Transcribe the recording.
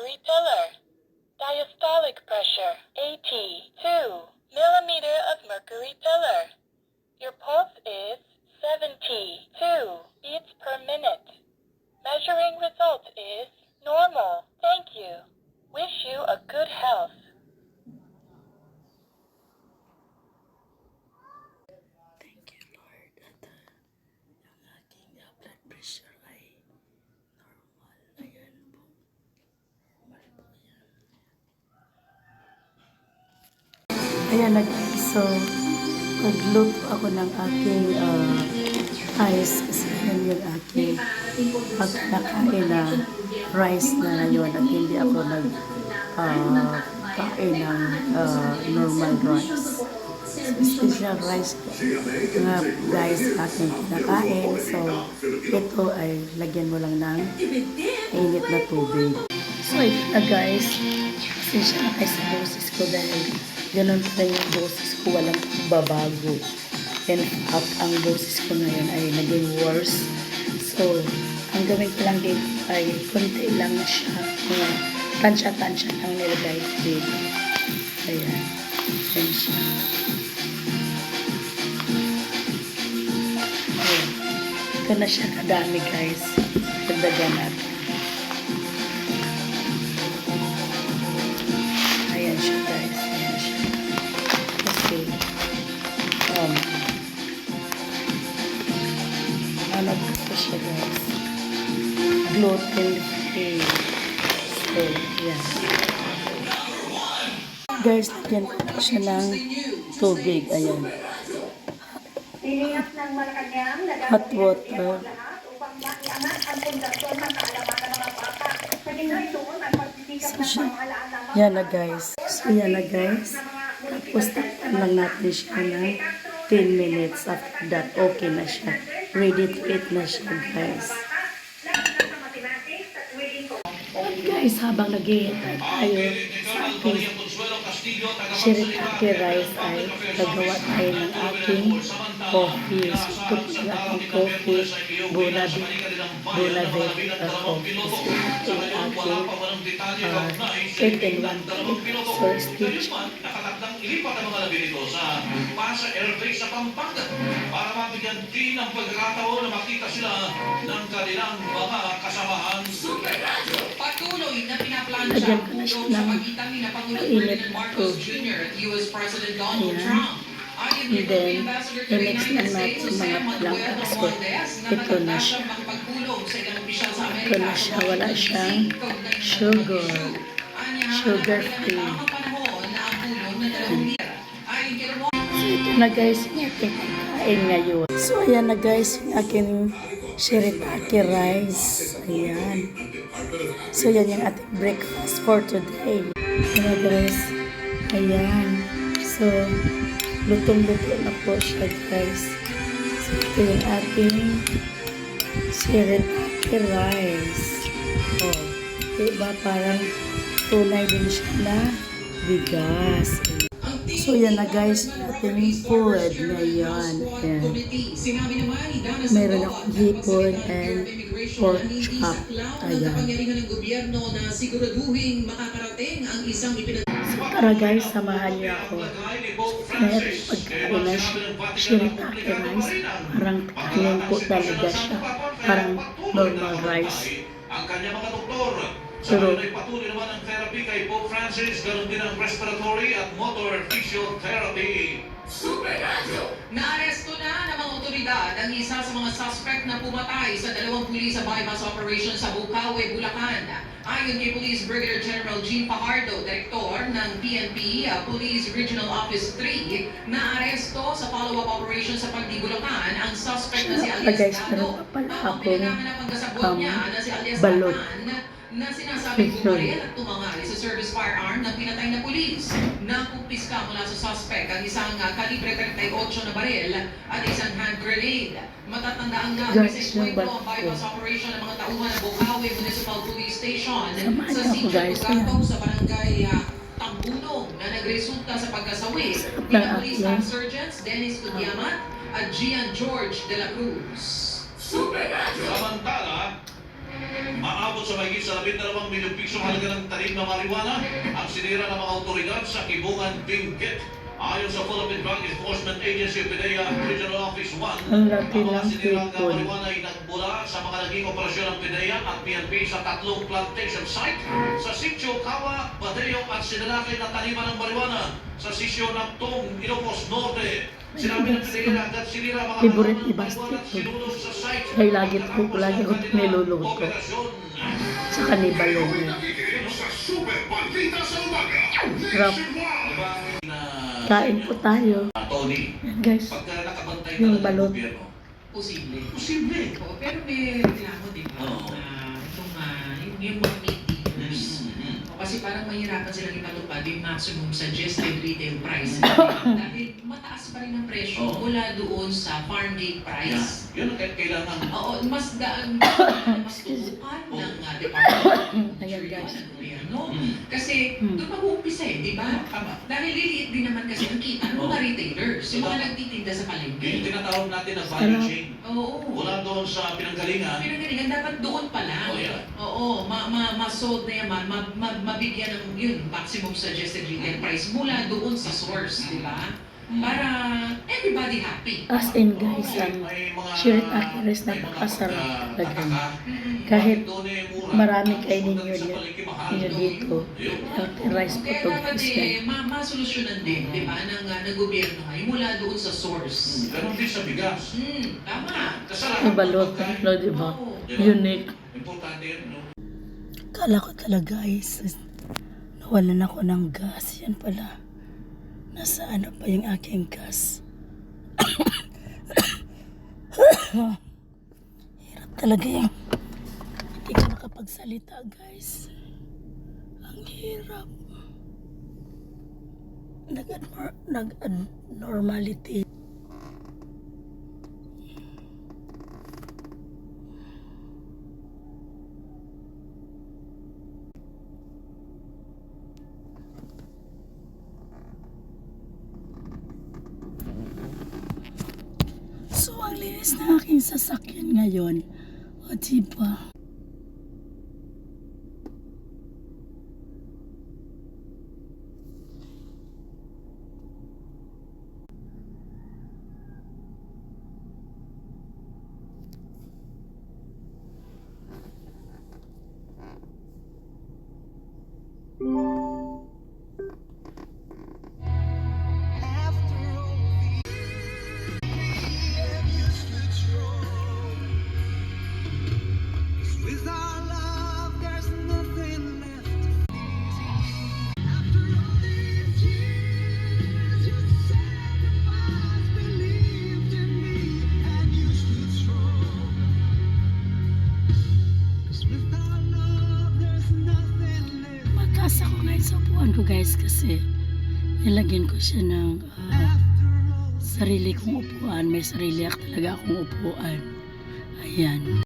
mercury pillar. Diastolic pressure, 82 millimeter of mercury pillar. Your pulse is 72 beats per minute. Measuring result is normal. Thank you. Wish you a good health. Thank you, Lord, at yung aking blood pressure ay normal. Ayan po. Normal po yan. Ayan na guys. So, mag-look ako ng aking eyes kasi yan yung aking pagkakain na rice na ngayon at hindi ako kain ng normal rice. Special rice nga guys aking kinakain. So, ito ay lagyan mo lang ng init na tubig. So, ito na guys. Pasensya na kayo sa boses ko dahil ganun pa rin yung boses ko. Walang babago. In fact, ang boses ko ngayon ay naging worse. So, ang gawin ko lang dito ay konti lang siya. Tansya-tansya lang nilagay dito. Ayan. Ayan siya. Ayan. Ito na siya kadami guys. Dagdagan natin. Ayan siya guys. Ayan siya. Kasi, ano po siya guys. Gluten free. So, yan. Guys, lagyan ko siya ng tubig. Ayan. Hot water. So, siya. Yan na guys. So, yan na guys. Tapos, takpan lang natin siya ng 10 minutes. After that, okay na siya. Ready to eat na siya guys. Guys, habang nag-iintay tayo sa aking shirataki rice ay gagawa tayo ng aking coffee. So, ito po yung aking coffee, Bonavit coffee. So, ito yung aking 8-in-1 so, stitch. Ilipat ang mga labi nito sa Pasa Airways sa Pampanga para mabigyan din ng pagkakataon na makita sila ng kanilang mga kasamahan. Patuloy na pinaplano siya sa pagitan ni Pangulong Ferdinand Marcos Jr. at US President Donald Trump. And then, i-mix lang natin mga palangkas ko. Ito na siya. Ito na siya. Wala siyang sugar. Sugar free. So, ito na guys yung ating kain ngayon. So, ayan na guys yung aking shirataki rice. Ayan. So, yan yung ating breakfast for today. Ayan guys. Ayan. So, lutong-luto na po siya guys. So, ito yung ating shirataki rice. Oh, diba parang tunay din siya na bigas. So, yan na guys, ating food ngayon. Ayan. Meron akong hipon and pork chop. Ayan. So, tara guys, samahan niyo ako. Meron pagkain na shirataki rice. Parang kanin po talaga siya. Parang normal rice. Ang kanyang mga doktor. Sa patuloy naman ang therapy kay Pope Francis, ganoon din ang respiratory at motor physiotherapy. Naaresto na ng mga otoridad ang isa sa mga suspect na pumatay sa 2 pulis sa bypass operation sa Bukawi, Bulacan. Ayon kay Police Brigadier General Jean Fajardo, Direktor ng PNP Police Regional Office 3, naaresto sa follow-up operation sa Pagdi, Bulacan ang suspect na si Alias Dado. Pinahanap ang kasabot niya na si Alias balot na sinasabing bumaril at tumangal sa service firearm ng pinatay na pulis. Nakumpiska mula sa suspect ang isang kalibre 38 na baril at isang hand grenade. Matatandaan nga present ang bypass operation ng mga tauhan ng Bukawi Municipal Police Station sa Sitio Tugatong sa barangay Tambunong na nagresulta sa pagkasawi ni Police Staff Sergeants Dennis Tudyamat at Gian George de la Cruz. Samantala, Maabot sa mahigit sa 12 milyong piso halaga ng tanim na marijuana ang sinira ng mga otoridad sa Kibungan, Benguet. Ayon sa Philippine Drug Enforcement Agency PDEA Regional Office 1, Ang laki ang mga ng sinirang people. marijuana ay nagmula sa mga naging operasyon ng PDEA at PNP sa 3 plantation site sa Sitio Kawa, Badeo at sinalakay na taniman ng marijuana sa Sisyo ng Tong, Ilocos Norte. Sinabi ng PDEA na agad sinira mga Favorite halaman ng ni Basti marijuana at to. sinulong sa site. Ay, lagi ko niluluto. Operasyon. Sa kanibalong yun. Sa Super Balita sa Umaga. Rap. Diba na Kain po tayo. Tony, Yan guys. pagka nakabantay Yung talaga ng balot. gobyerno, Posible. posible. Oo, pero may reklamo, di ba? Oo. Na itong yung mga meat dealers. Mm. O, kasi parang mahirapan silang ipatupad yung maximum suggested retail price. Dahil mataas pa rin ang presyo Oo. mula doon sa farm gate Yan. price. Yun ang kailangan. Oo, mas mas tutukan ng Department of Ayan, Interior guys. ng gobyerno. Mm. Kasi Mm. doon mag-uumpisa di ba? Tama. Dahil liliit din naman kasi ang kita ng mga Oo. retailers, yung mga Diba? nagtitinda sa Yung palengke. tinatawag natin na value Sarap. chain. Oo. Mula doon sa pinanggalingan, Pinagalingan, dapat doon pa lang. Oh, yeah. Oo, ma-sold na yaman, mabigyan ng yun, maximum suggested retail price mula doon sa source, di ba? Para everybody happy. As in guys, ang may mga shirt Aquiles may mga napakasarap talaga. pagkataka. Kahit Doon eh, mura. marami Tapos kainin pagdating yun sa yun. palengke, mahal. Yun dito. Yun. Healthy rice po Kaya to dapat guys. Yan. masolusyonan din, di ba, ng gobyerno ngayon mula doon sa source. Ganon din sa bigas. Tama. Kasalanan May balot. ng pagkain. No, diba? Oo. Diba? Unique. Importante yun, no? Kala ko talaga guys, nawalan ako ng gas. Yan pala. Nasa ano pa yung aking gas. Hirap talaga yung hindi ko makapagsalita guys. Ang hirap. Nag-normality. So, ang linis na aking sasakyan ngayon. O, diba? With our love, there's nothing left to feel. After all these years, you sacrificed, believed in me, and you stood strong. 'Cause with our love, there's nothing left. Mataas ako ngayon sa upuan ko guys kasi nilagyan ko siya ng After all sarili kong upuan. May sarili talaga akong upuan. Ayan.